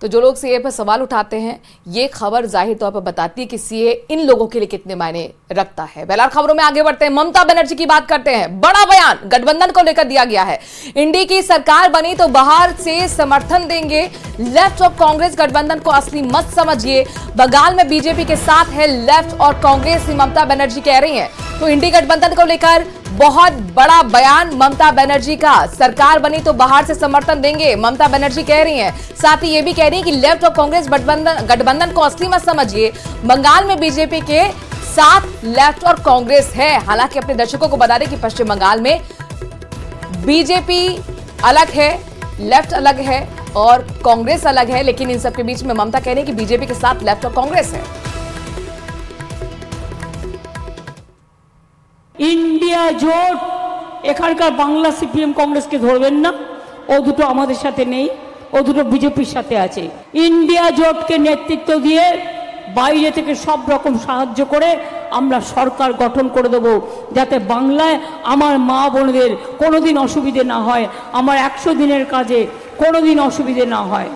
तो जो लोग सीए पर सवाल उठाते हैं, ये खबर जाहिर तौर पर बताती है कि सीए इन लोगों के लिए कितने मायने रखता है। बहरहाल खबरों में आगे बढ़ते हैं, ममता बनर्जी की बात करते हैं। बड़ा बयान गठबंधन को लेकर दिया गया है। इंडी की सरकार बनी तो बाहर से समर्थन देंगे, लेफ्ट और कांग्रेस गठबंधन को असली मत समझिए। बंगाल में बीजेपी के साथ है लेफ्ट और कांग्रेस, ममता बनर्जी कह रही हैं। तो इंडी गठबंधन को लेकर बहुत बड़ा बयान ममता बनर्जी का, सरकार बनी तो बाहर से समर्थन देंगे, ममता बनर्जी कह रही हैं। साथ ही ये भी कह रही हैं कि लेफ्ट और कांग्रेस गठबंधन को असली मत समझिए। बंगाल में बीजेपी के साथ लेफ्ट और कांग्रेस है। हालांकि अपने दर्शकों को बता दें कि पश्चिम बंगाल में बीजेपी अलग है, लेफ्ट अलग है और कांग्रेस अलग है, लेकिन इन सबके बीच में ममता कह रही है कि बीजेपी के साथ लेफ्ट और कांग्रेस है। इंडिया जोट एखानकार बांग्ला सीपीएम कांग्रेस के धरबेन ना, ओ दुटो आमादेर साथे नेই, ओ दुटो बीजेपीर साथे आछे। इंडिया जोट के नेतृत्व दिए বাইরে থেকে সব রকম সাহায্য করে আমরা সরকার গঠন করে দেব, যাতে বাংলায় আমার মা বোনদের কোনোদিন অসুবিধে না হয়, আমার 100 দিনের কাজে কোনোদিন অসুবিধে না হয়।